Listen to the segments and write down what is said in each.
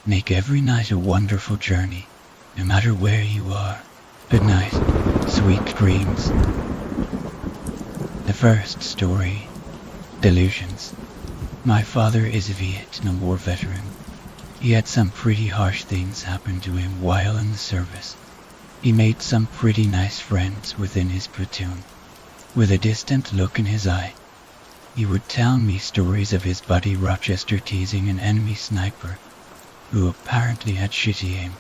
Make every night a wonderful journey, no matter where you are. Good night, sweet dreams. The first story, Delusions. My father is a Vietnam War veteran. He had some pretty harsh things happen to him while in the service. He made some pretty nice friends within his platoon. With a distant look in his eye, he would tell me stories of his buddy Rochester teasing an enemy sniper who apparently had shitty aim,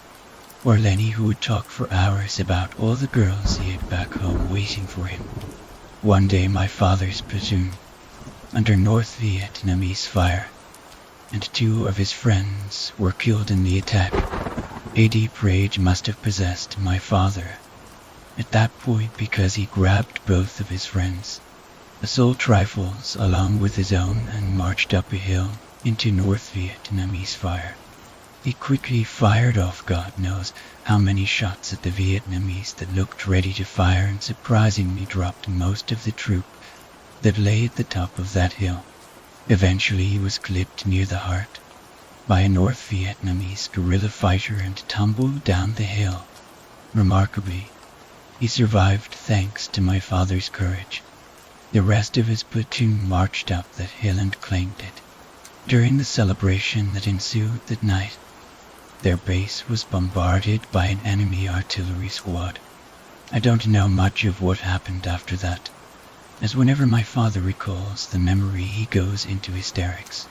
or Lenny who would talk for hours about all the girls he had back home waiting for him. One day my father's platoon, under North Vietnamese fire, and 2 of his friends were killed in the attack. A deep rage must have possessed my father at that point, because he grabbed both of his friends' assault rifles along with his own and marched up a hill into North Vietnamese fire. He quickly fired off God knows how many shots at the Vietnamese that looked ready to fire, and surprisingly dropped most of the troop that lay at the top of that hill. Eventually he was clipped near the heart by a North Vietnamese guerrilla fighter and tumbled down the hill. Remarkably, he survived thanks to my father's courage. The rest of his platoon marched up that hill and claimed it. During the celebration that ensued that night, their base was bombarded by an enemy artillery squad. I don't know much of what happened after that, as whenever my father recalls the memory he goes into hysterics.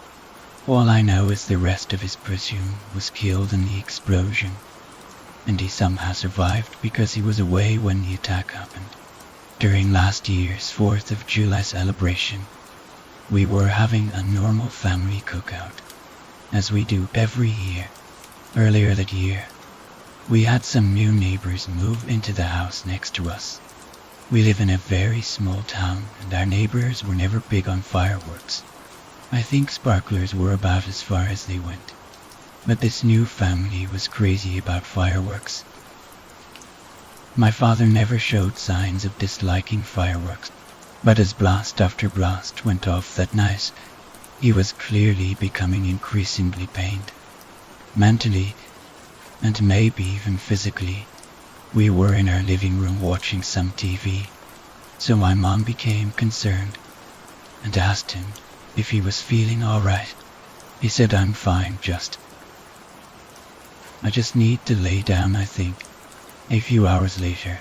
All I know is the rest of his platoon was killed in the explosion, and he somehow survived because he was away when the attack happened. During last year's 4th of July celebration, we were having a normal family cookout, as we do every year. Earlier that year, we had some new neighbors move into the house next to us. We live in a very small town, and our neighbors were never big on fireworks. I think sparklers were about as far as they went. But this new family was crazy about fireworks. My father never showed signs of disliking fireworks, but as blast after blast went off that night, he was clearly becoming increasingly pained. Mentally, and maybe even physically. We were in our living room watching some TV, so my mom became concerned and asked him if he was feeling alright. He said, "I'm fine, I just need to lay down, I think." A few hours later,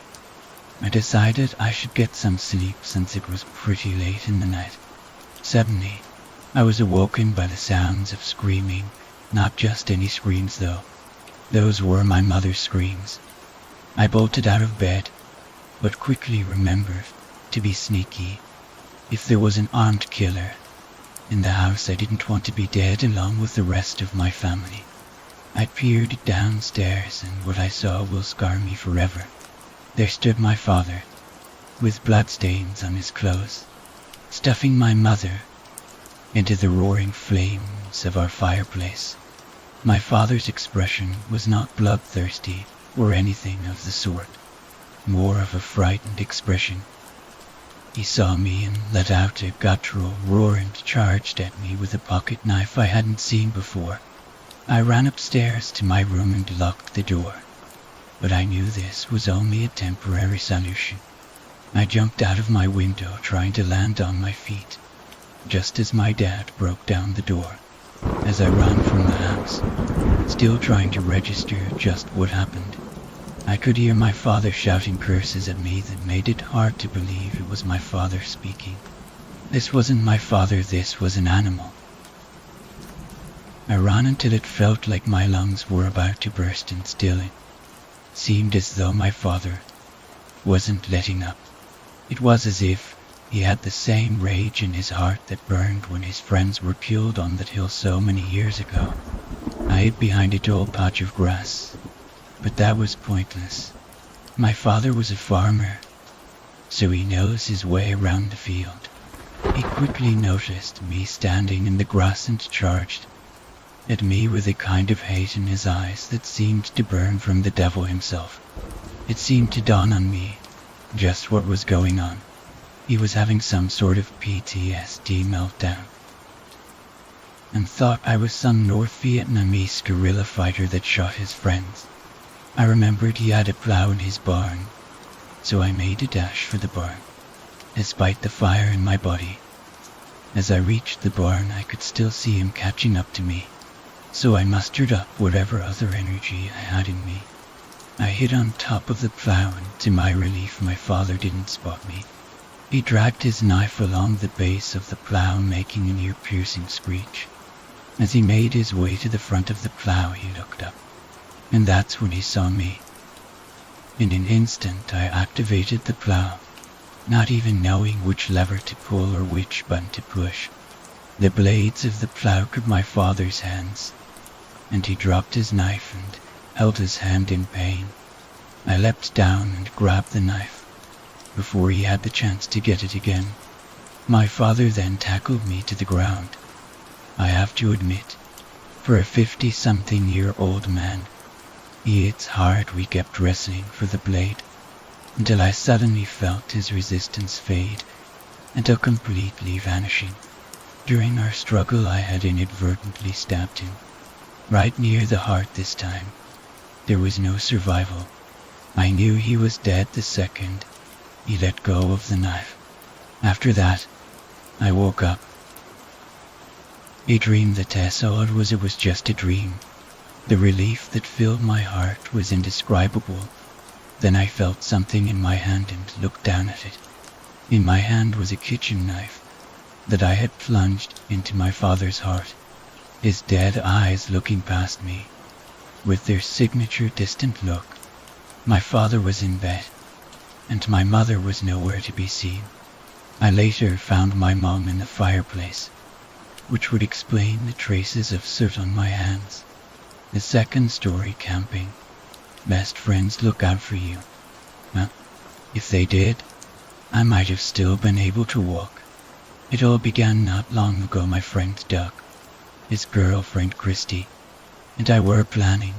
I decided I should get some sleep since it was pretty late in the night. Suddenly, I was awoken by the sounds of screaming. Not just any screams though. Those were my mother's screams. I bolted out of bed, but quickly remembered to be sneaky. If there was an armed killer in the house, I didn't want to be dead along with the rest of my family. I peered downstairs, and what I saw will scar me forever. There stood my father, with bloodstains on his clothes, stuffing my mother into the roaring flames of our fireplace. My father's expression was not bloodthirsty or anything of the sort, more of a frightened expression. He saw me and let out a guttural roar and charged at me with a pocket knife I hadn't seen before. I ran upstairs to my room and locked the door, but I knew this was only a temporary solution. I jumped out of my window trying to land on my feet, just as my dad broke down the door. As I ran from the house, still trying to register just what happened, I could hear my father shouting curses at me that made it hard to believe it was my father speaking. This wasn't my father, this was an animal. I ran until it felt like my lungs were about to burst, and still it seemed as though my father wasn't letting up. It was as if he had the same rage in his heart that burned when his friends were killed on that hill so many years ago. I hid behind a tall patch of grass, but that was pointless. My father was a farmer, so he knows his way around the field. He quickly noticed me standing in the grass and charged at me with a kind of hate in his eyes that seemed to burn from the devil himself. It seemed to dawn on me just what was going on. He was having some sort of PTSD meltdown. and thought I was some North Vietnamese guerrilla fighter that shot his friends. I remembered he had a plow in his barn, so I made a dash for the barn, despite the fire in my body. As I reached the barn, I could still see him catching up to me, so I mustered up whatever other energy I had in me. I hid on top of the plow, and to my relief my father didn't spot me. He dragged his knife along the base of the plow, making an ear-piercing screech. As he made his way to the front of the plow, he looked up, and that's when he saw me. In an instant I activated the plow, not even knowing which lever to pull or which button to push. The blades of the plow gripped my father's hands, and he dropped his knife and held his hand in pain. I leapt down and grabbed the knife before he had the chance to get it again. My father then tackled me to the ground. I have to admit, for a 50-something-year-old man, he hits hard. We kept wrestling for the blade, until I suddenly felt his resistance fade until completely vanishing. During our struggle, I had inadvertently stabbed him, right near the heart this time. There was no survival. I knew he was dead the second he let go of the knife. After that, I woke up. A dream that saw it was just a dream. The relief that filled my heart was indescribable. Then I felt something in my hand and looked down at it. In my hand was a kitchen knife that I had plunged into my father's heart, his dead eyes looking past me with their signature distant look. My father was in bed, and my mother was nowhere to be seen. I later found my mom in the fireplace, which would explain the traces of soot on my hands. The second story, camping. Best friends look out for you. Well, if they did, I might have still been able to walk. It all began not long ago. My friend Doug, his girlfriend Christy, and I were planning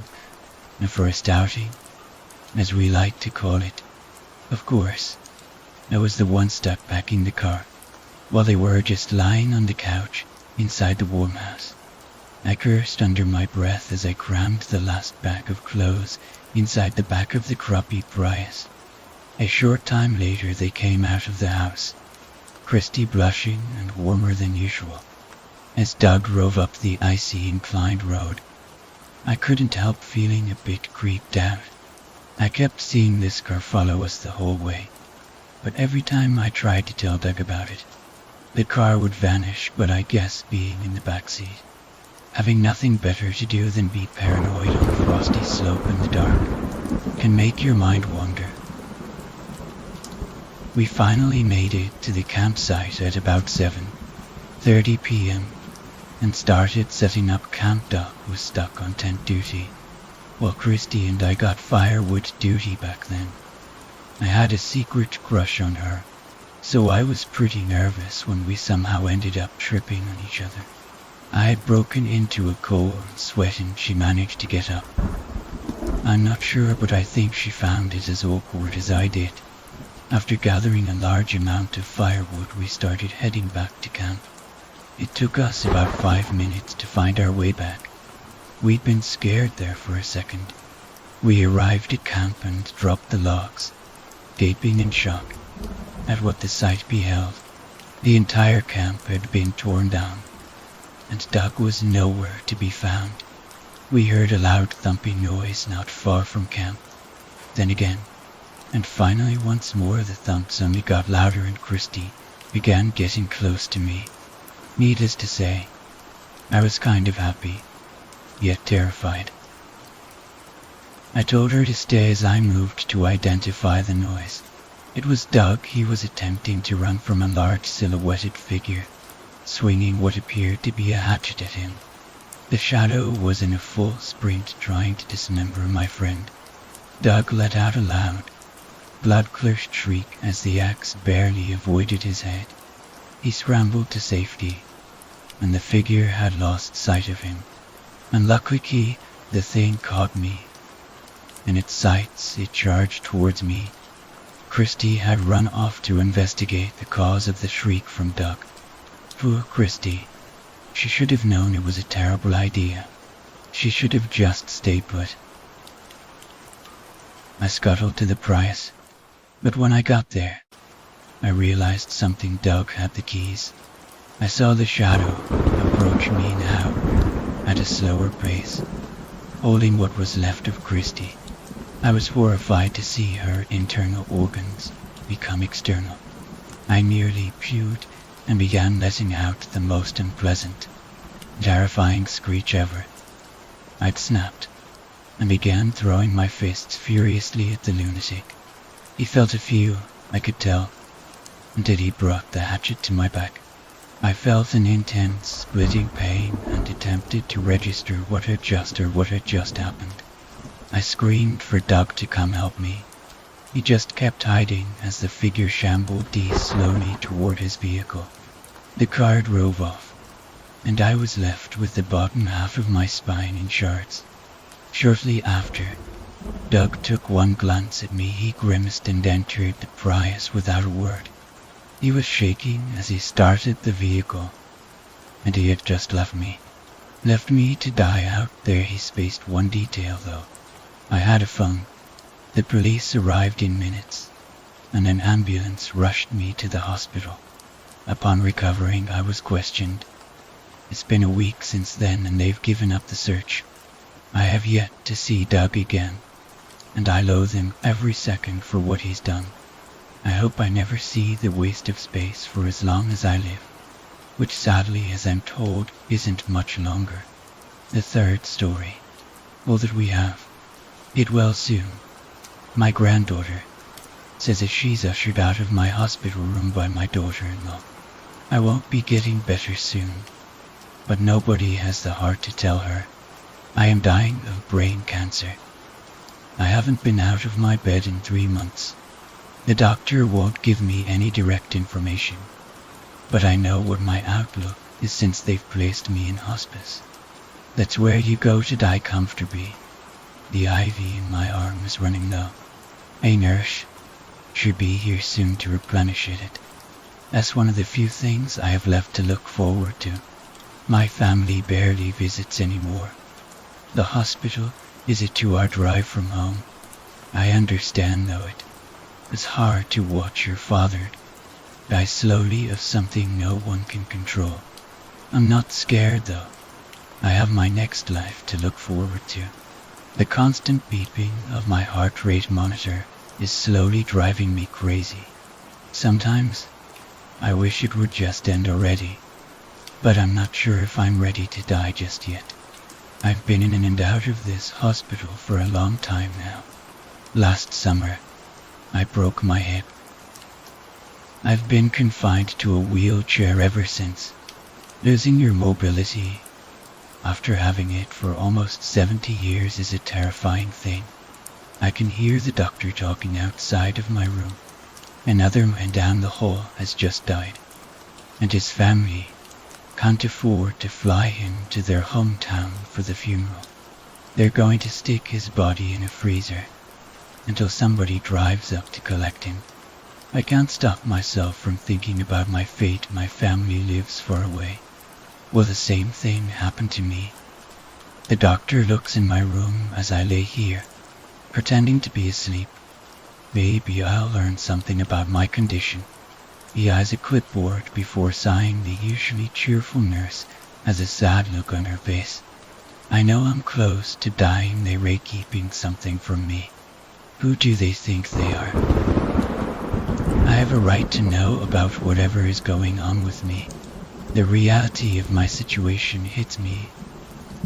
a first outing, as we like to call it. Of course, I was the one stuck packing the car, while they were just lying on the couch inside the warm house. I cursed under my breath as I crammed the last bag of clothes inside the back of the crappy Prius. A short time later they came out of the house, Christy blushing and warmer than usual, as Doug drove up the icy inclined road. I couldn't help feeling a bit creeped out. I kept seeing this car follow us the whole way, but every time I tried to tell Doug about it, the car would vanish. But I guess being in the back seat, having nothing better to do than be paranoid on a frosty slope in the dark, can make your mind wander. We finally made it to the campsite at about 7:30 p.m. and started setting up camp. Doug was stuck on tent duty, while Christy and I got firewood duty back then. I had a secret crush on her, so I was pretty nervous when we somehow ended up tripping on each other. I had broken into a cold sweat and she managed to get up. I'm not sure, but I think she found it as awkward as I did. After gathering a large amount of firewood, we started heading back to camp. It took us about 5 minutes to find our way back. We'd been scared there for a second. We arrived at camp and dropped the logs, gaping in shock at what the sight beheld. The entire camp had been torn down, and Doug was nowhere to be found. We heard a loud thumping noise not far from camp. Then again, and finally once more, the thumps only got louder and Christy began getting close to me. Needless to say, I was kind of happy, yet terrified. I told her to stay as I moved to identify the noise. It was Doug. He was attempting to run from a large silhouetted figure, swinging what appeared to be a hatchet at him. The shadow was in a full sprint, trying to dismember my friend. Doug let out a loud, blood-curdled shriek as the axe barely avoided his head. He scrambled to safety, and the figure had lost sight of him. Unluckily, the thing caught me. In its sights, it charged towards me. Christy had run off to investigate the cause of the shriek from Doug. Poor Christy. She should have known it was a terrible idea. She should have just stayed put. I scuttled to the prize, but when I got there, I realized something. Doug had the keys. I saw the shadow approach me now, at a slower pace, holding what was left of Christy. I was horrified to see her internal organs become external. I nearly puked and began letting out the most unpleasant, terrifying screech ever. I'd snapped and began throwing my fists furiously at the lunatic. He felt a few, I could tell, until he brought the hatchet to my back. I felt an intense, splitting pain and attempted to register what had just happened. I screamed for Doug to come help me. He just kept hiding as the figure shambled slowly toward his vehicle. The car drove off, and I was left with the bottom half of my spine in shards. Shortly after, Doug took one glance at me. He grimaced and entered the Prius without a word. He was shaking as he started the vehicle, and he had just left me to die out there. He spaced one detail though. I had a phone. The police arrived in minutes, and an ambulance rushed me to the hospital. Upon recovering, I was questioned. It's been a week since then, and they've given up the search. I have yet to see Doug again, and I loathe him every second for what he's done. I hope I never see the waste of space for as long as I live, which sadly, as I'm told, isn't much longer. The third story, all that we have. Get well soon. My granddaughter says as she's ushered out of my hospital room by my daughter-in-law. I won't be getting better soon, but nobody has the heart to tell her. I am dying of brain cancer. I haven't been out of my bed in 3 months. The doctor won't give me any direct information, but I know what my outlook is since they've placed me in hospice. That's where you go to die comfortably. The IV in my arm is running low. A nurse should be here soon to replenish it. That's one of the few things I have left to look forward to. My family barely visits anymore. The hospital is a 2-hour drive from home. I understand though it is hard to watch your father die slowly of something no one can control. I'm not scared though. I have my next life to look forward to. The constant beeping of my heart rate monitor is slowly driving me crazy. Sometimes I wish it would just end already, but I'm not sure if I'm ready to die just yet. I've been in and out of this hospital for a long time now. Last summer, I broke my hip. I've been confined to a wheelchair ever since. Losing your mobility after having it for almost 70 years is a terrifying thing. I can hear the doctor talking outside of my room. Another man down the hall has just died, and his family can't afford to fly him to their hometown for the funeral. They're going to stick his body in a freezer until somebody drives up to collect him. I can't stop myself from thinking about my fate. My family lives far away. Will the same thing happen to me? The doctor looks in my room as I lay here, pretending to be asleep. Maybe I'll learn something about my condition. He eyes a clipboard before sighing. The usually cheerful nurse has a sad look on her face. I know I'm close to dying. They're keeping something from me. Who do they think they are? I have a right to know about whatever is going on with me. The reality of my situation hits me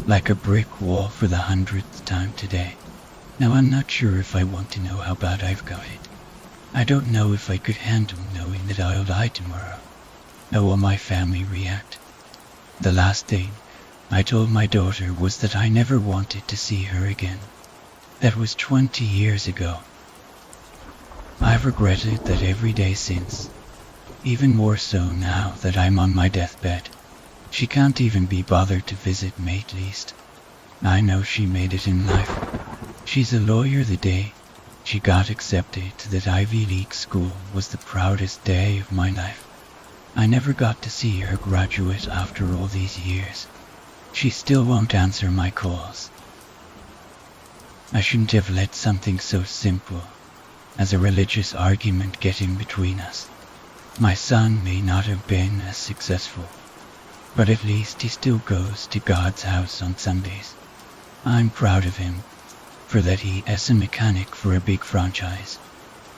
like a brick wall for the 100th time today. Now I'm not sure if I want to know how bad I've got it. I don't know if I could handle knowing that I'll die tomorrow. How will my family react? The last thing I told my daughter was that I never wanted to see her again. That was 20 years ago. I've regretted that every day since. Even more so now that I'm on my deathbed. She can't even be bothered to visit me at least. I know she made it in life. She's a lawyer. The day she got accepted to that Ivy League school was the proudest day of my life. I never got to see her graduate after all these years. She still won't answer my calls. I shouldn't have let something so simple as a religious argument get in between us. My son may not have been as successful, but at least he still goes to God's house on Sundays. I'm proud of him for that. He is a mechanic for a big franchise.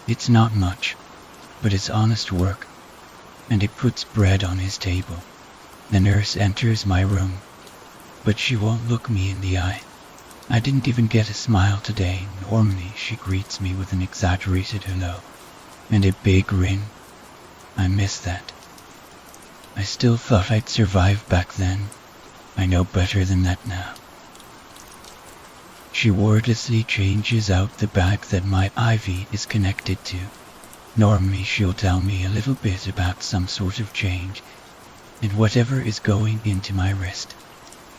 It's not much, but it's honest work, and it puts bread on his table. The nurse enters my room, but she won't look me in the eye. I didn't even get a smile today. Normally she greets me with an exaggerated hello and a big grin. I miss that. I still thought I'd survive back then. I know better than that now. She wordlessly changes out the bag that my IV is connected to. Normally she'll tell me a little bit about some sort of change in whatever is going into my wrist.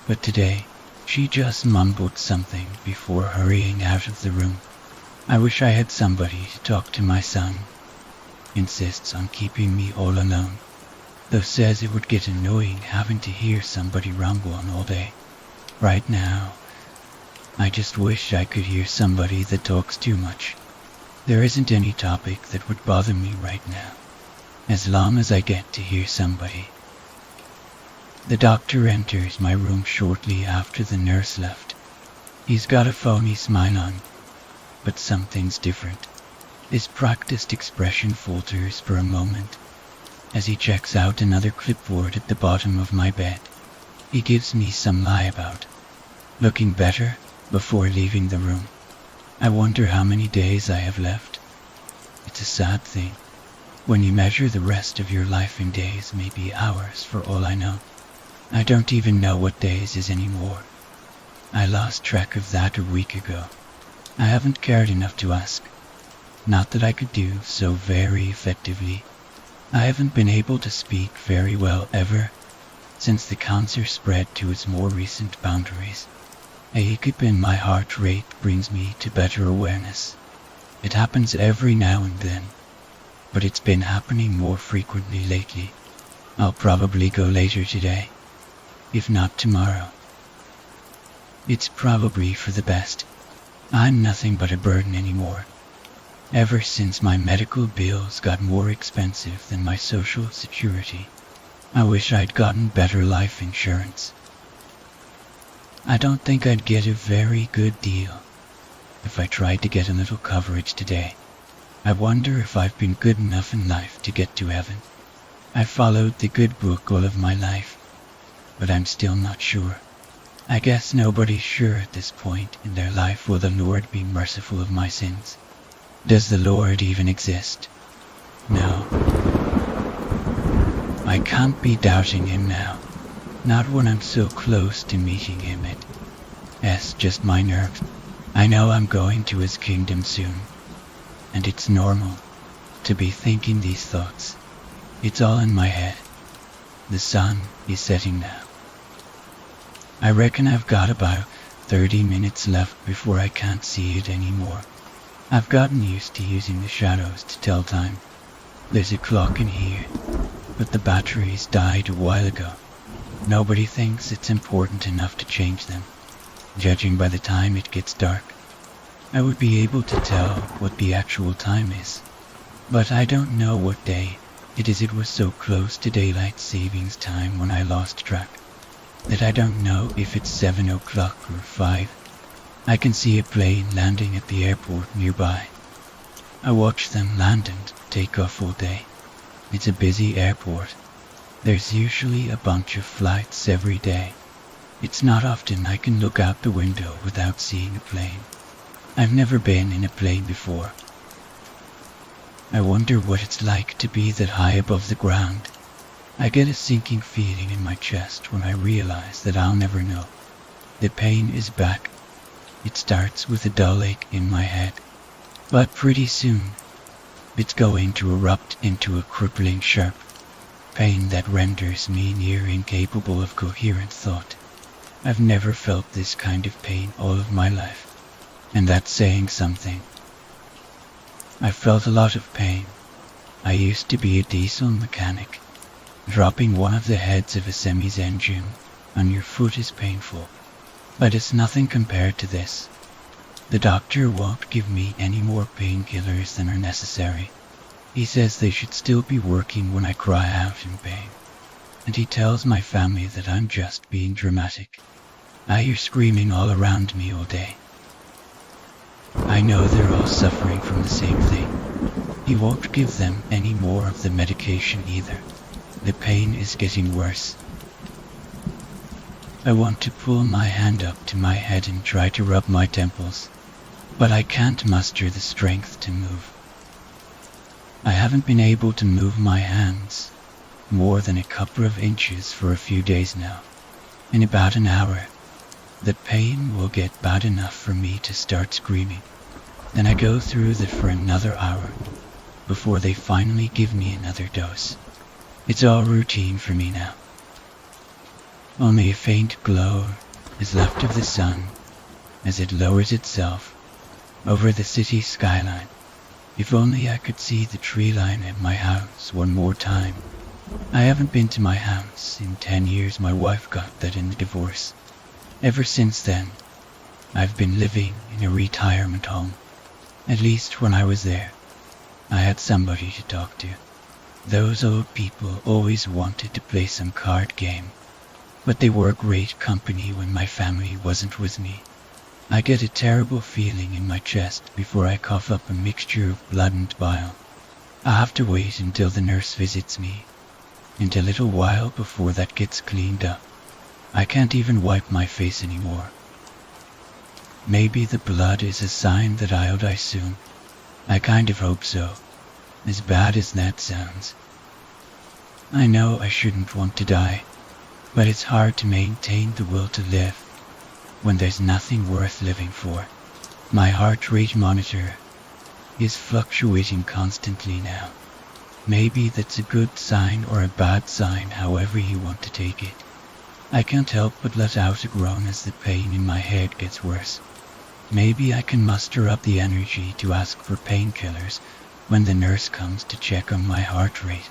But today, she just mumbled something before hurrying out of the room. I wish I had somebody to talk to. My son insists on keeping me all alone, though says it would get annoying having to hear somebody rumble on all day. Right now, I just wish I could hear somebody that talks too much. There isn't any topic that would bother me right now, as long as I get to hear somebody. The doctor enters my room shortly after the nurse left. He's got a phony smile on, but something's different. His practiced expression falters for a moment as he checks out another clipboard at the bottom of my bed. He gives me some lie about looking better before leaving the room. I wonder how many days I have left. It's a sad thing. When you measure the rest of your life in days, maybe hours for all I know. I don't even know what days is anymore. I lost track of that a week ago. I haven't cared enough to ask. Not that I could do so very effectively. I haven't been able to speak very well ever since the cancer spread to its more recent boundaries. A hiccup in my heart rate brings me to better awareness. It happens every now and then, but it's been happening more frequently lately. I'll probably go later today, if not tomorrow. It's probably for the best. I'm nothing but a burden anymore. Ever since my medical bills got more expensive than my social security, I wish I'd gotten better life insurance. I don't think I'd get a very good deal if I tried to get a little coverage today. I wonder if I've been good enough in life to get to heaven. I followed the good book all of my life, but I'm still not sure. I guess nobody's sure at this point in their life. Will the Lord be merciful of my sins? Does the Lord even exist? No. I can't be doubting him now. Not when I'm so close to meeting him. It's just my nerves. I know I'm going to his kingdom soon, and it's normal to be thinking these thoughts. It's all in my head. The sun is setting now. I reckon I've got about 30 minutes left before I can't see it anymore. I've gotten used to using the shadows to tell time. There's a clock in here, but the batteries died a while ago. Nobody thinks it's important enough to change them. Judging by the time it gets dark, I would be able to tell what the actual time is. But I don't know what day it is. It was so close to daylight savings time when I lost track that I don't know if it's 7 o'clock or 5. I can see a plane landing at the airport nearby. I watch them land and take off all day. It's a busy airport. There's usually a bunch of flights every day. It's not often I can look out the window without seeing a plane. I've never been in a plane before. I wonder what it's like to be that high above the ground. I get a sinking feeling in my chest when I realize that I'll never know. The pain is back. It starts with a dull ache in my head, but pretty soon it's going to erupt into a crippling sharp pain that renders me near incapable of coherent thought. I've never felt this kind of pain all of my life, and that's saying something. I've felt a lot of pain. I used to be a diesel mechanic. Dropping one of the heads of a semi's engine on your foot is painful, but it's nothing compared to this. The doctor won't give me any more painkillers than are necessary. He says they should still be working when I cry out in pain. And he tells my family that I'm just being dramatic. I hear screaming all around me all day. I know they're all suffering from the same thing. He won't give them any more of the medication either. The pain is getting worse. I want to pull my hand up to my head and try to rub my temples, but I can't muster the strength to move. I haven't been able to move my hands more than a couple of inches for a few days now. In about an hour, the pain will get bad enough for me to start screaming. Then I go through that for another hour before they finally give me another dose. It's all routine for me now. Only a faint glow is left of the sun as it lowers itself over the city skyline. If only I could see the tree line at my house one more time. I haven't been to my house in 10 years. My wife got that in the divorce. Ever since then, I've been living in a retirement home. At least when I was there, I had somebody to talk to. Those old people always wanted to play some card game, but they were great company when my family wasn't with me. I get a terrible feeling in my chest before I cough up a mixture of blood and bile. I have to wait until the nurse visits me, and a little while before that gets cleaned up. I can't even wipe my face anymore. Maybe the blood is a sign that I'll die soon. I kind of hope so, as bad as that sounds. I know I shouldn't want to die, but it's hard to maintain the will to live when there's nothing worth living for. My heart rate monitor is fluctuating constantly now. Maybe that's a good sign or a bad sign, however you want to take it. I can't help but let out a groan as the pain in my head gets worse. Maybe I can muster up the energy to ask for painkillers when the nurse comes to check on my heart rate.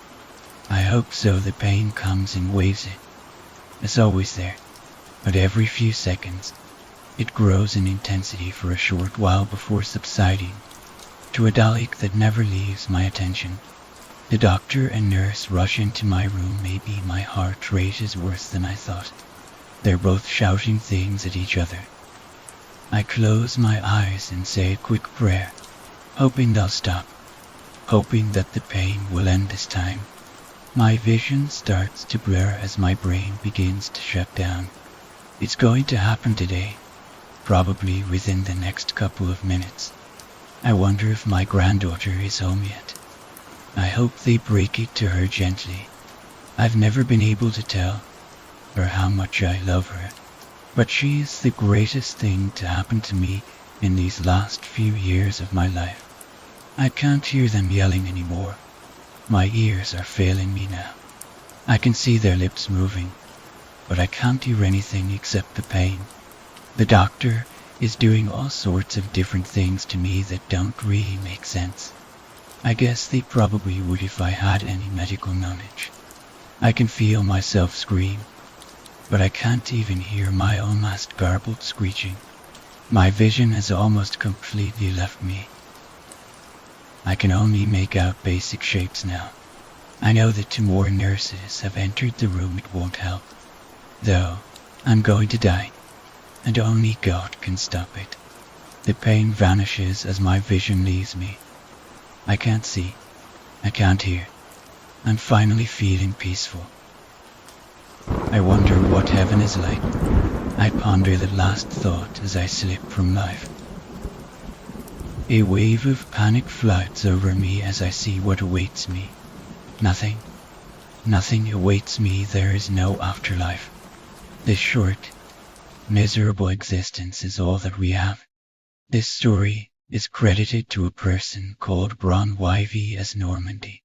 I hope so. The pain comes in waves. It's always there, but every few seconds it grows in intensity for a short while before subsiding to a dull ache that never leaves my attention. The doctor and nurse rush into my room. Maybe my heart rate is worse than I thought. They're both shouting things at each other. I close my eyes and say a quick prayer, hoping they'll stop, hoping that the pain will end this time. My vision starts to blur as my brain begins to shut down. It's going to happen today, probably within the next couple of minutes. I wonder if my granddaughter is home yet. I hope they break it to her gently. I've never been able to tell her how much I love her, but she is the greatest thing to happen to me in these last few years of my life. I can't hear them yelling anymore. My ears are failing me now. I can see their lips moving, but I can't hear anything except the pain. The doctor is doing all sorts of different things to me that don't really make sense. I guess they probably would if I had any medical knowledge. I can feel myself scream, but I can't even hear my own last garbled screeching. My vision has almost completely left me. I can only make out basic shapes now. I know that 2 more nurses have entered the room. It won't help, though. I'm going to die, and only God can stop it. The pain vanishes as my vision leaves me. I can't see. I can't hear. I'm finally feeling peaceful. I wonder what heaven is like. I ponder that last thought as I slip from life. A wave of panic floods over me as I see what awaits me. Nothing. Nothing awaits me. There is no afterlife. This short, miserable existence is all that we have. This story is credited to a person called Bron YV as Normandy.